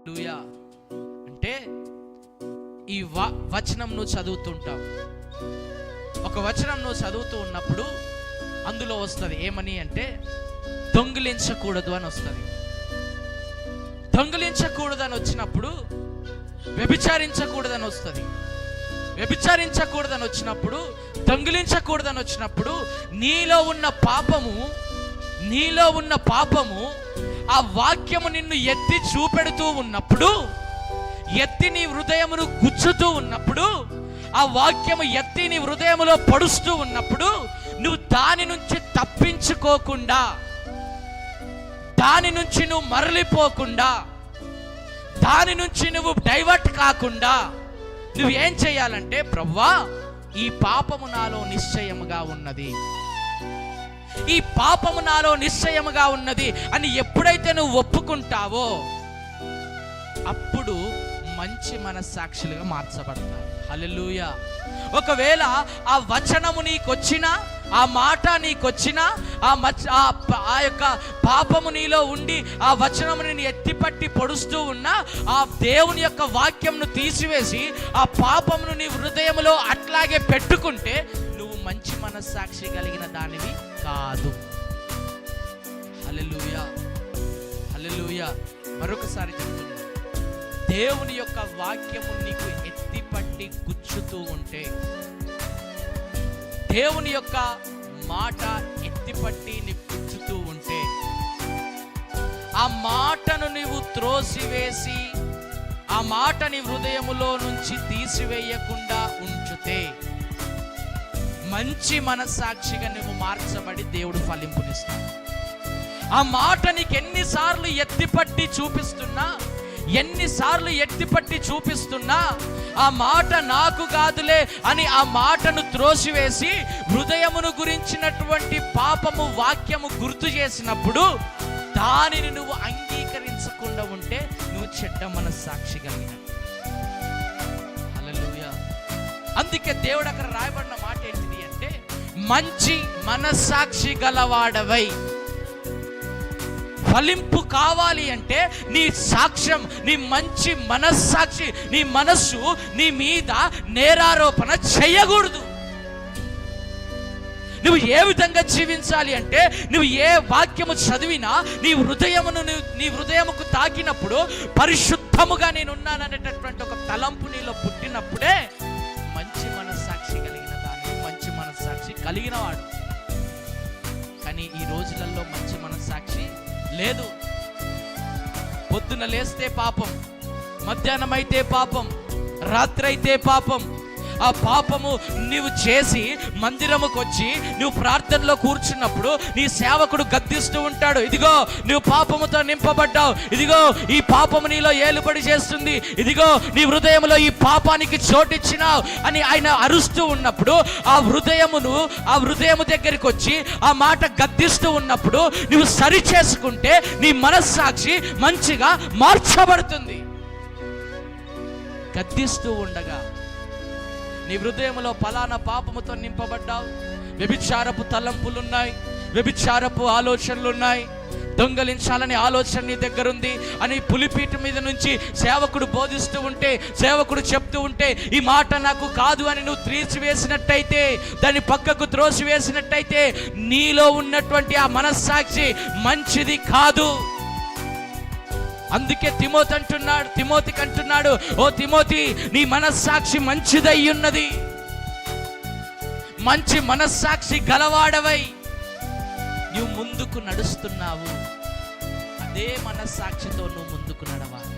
హల్లెలూయా. అంటే ఈ వచనం నువ్వు చదువుతుంటావు, ఒక వచనం నువ్వు చదువుతూ ఉన్నప్పుడు అందులో వస్తుంది ఏమని అంటే దొంగిలించకూడదు అని వస్తుంది. దొంగిలించకూడదని వచ్చినప్పుడు వ్యభిచారించకూడదని వస్తుంది. వ్యభిచారించకూడదని వచ్చినప్పుడు, దొంగిలించకూడదని వచ్చినప్పుడు నీలో ఉన్న పాపము ఆ వాక్యము నిన్ను ఎత్తి చూపెడుతూ ఉన్నప్పుడు, ఎత్తి నీ హృదయమును గుచ్చుతూ ఉన్నప్పుడు, ఆ వాక్యము ఎత్తి నీ హృదయములో పడుస్తూ ఉన్నప్పుడు, నువ్వు దాని నుంచి తప్పించుకోకుండా, దాని నుంచి నువ్వు మరలిపోకుండా, దాని నుంచి నువ్వు డైవర్ట్ కాకుండా నువ్వు ఏం చేయాలంటే, ప్రభువా ఈ పాపము నాలో నిశ్చయముగా ఉన్నది, ఈ పాపము నాలో నిశ్చయముగా ఉన్నది అని ఎప్పుడైతే నువ్వు ఒప్పుకుంటావో అప్పుడు మంచి మనస్సాక్షులుగా మార్చబడతావు. హల్లెలూయా. ఒకవేళ ఆ వచనము నీకొచ్చినా, ఆ మాట నీకొచ్చినా, ఆ యొక్క పాపము నీలో ఉండి ఆ వచనము నేను ఎత్తిపట్టి పొడుస్తూ ఉన్నా, ఆ దేవుని యొక్క వాక్యంను తీసివేసి ఆ పాపమును నీ హృదయంలో అట్లాగే పెట్టుకుంటే నువ్వు మంచి మనస్సాక్షి కలిగిన దానివి కాదు. హల్లెలూయా, హల్లెలూయా. మరొకసారి చెప్తున్నా, దేవుని యొక్క వాక్యము నీకు ఎత్తిపట్టి గుచ్చుతూ ఉంటే, దేవుని యొక్క మాట ఎత్తిపట్టి నీకు గుచ్చుతూ ఉంటే, ఆ మాటను నీవు త్రోసివేసి ఆ మాట నీ హృదయములో నుంచి తీసివేయకుండా ఉంచుతే మంచి మనస్సాక్షిగా నువ్వు మార్చబడి దేవుడు ఫలింపునిస్తాడు. ఆ మాట నీకు ఎన్నిసార్లు ఎత్తిపట్టి చూపిస్తున్నా ఆ మాట నాకు కాదులే అని ఆ మాటను త్రోసివేసి హృదయమును గురించినటువంటి పాపము వాక్యము గుర్తు చేసినప్పుడు దానిని నువ్వు అంగీకరించకుండా ఉంటే నువ్వు చెడ్డ మనస్సాక్షి కలిగిన. హల్లెలూయా. అందుకే దేవుడు అక్కడ రాయబడిన మాట ఏంటిది అంటే, మంచి మనస్సాక్షి గలవాడవై. ఫలింపు కావాలి అంటే నీ సాక్ష్యం, నీ మంచి మనస్సాక్షి, నీ మనస్సు నీ మీద నేరారోపణ చేయకూడదు. నువ్వు ఏ విధంగా జీవించాలి అంటే, నువ్వు ఏ వాక్యము చదివినా నీ హృదయముకు తాకినప్పుడు పరిశుద్ధముగా నేనున్నాననేటటువంటి ఒక తలంపు నీలో పుట్టినప్పుడే మంచి మనస్సాక్షి కలిగిన దాన్ని, మంచి మనస్సాక్షి కలిగిన వాడు. కానీ ఈ రోజులలో మంచి మనస్సాక్షి లేదు. పొద్దున లేస్తే పాపం, మధ్యాహ్నం అయితే పాపం, రాత్రి అయితే పాపం. ఆ పాపము నీవు చేసి మందిరముకు వచ్చి నువ్వు ప్రార్థనలో కూర్చున్నప్పుడు నీ సేవకుడు గద్దిస్తూ ఉంటాడు, ఇదిగో నువ్వు పాపముతో నింపబడ్డావు, ఇదిగో ఈ పాపము నీలో ఏలుబడి చేస్తుంది, ఇదిగో నీ హృదయంలో ఈ పాపానికి చోటిచ్చినావు అని ఆయన అరుస్తూ ఉన్నప్పుడు ఆ హృదయము దగ్గరికి వచ్చి ఆ మాట గద్దిస్తూ ఉన్నప్పుడు నువ్వు సరి చేసుకుంటే నీ మనస్సాక్షి మంచిగా మార్చబడుతుంది. గద్దిస్తూ ఉండగా నీ హృదయంలో ఫలానా పాపముతో నింపబడ్డావు, వ్యభిచారపు తలంపులున్నాయి, వ్యభిచారపు ఆలోచనలున్నాయి, దొంగలించాలని ఆలోచన నీ దగ్గర ఉంది అని పులిపీఠ మీద నుంచి సేవకుడు బోధిస్తూ ఉంటే, సేవకుడు చెప్తూ ఉంటే ఈ మాట నాకు కాదు అని నువ్వు త్రోసివేసినట్టయితే, దాన్ని పక్కకు త్రోసివేసినట్టయితే నీలో ఉన్నటువంటి ఆ మనస్సాక్షి మంచిది కాదు. అందుకే తిమోతికి అంటున్నాడు, ఓ తిమోతి, నీ మనస్సాక్షి మంచిదై ఉన్నది, మంచి మనస్సాక్షి గలవాడవై నువ్వు ముందుకు నడుస్తున్నావు, అదే మనస్సాక్షితో నువ్వు ముందుకు నడవాలి.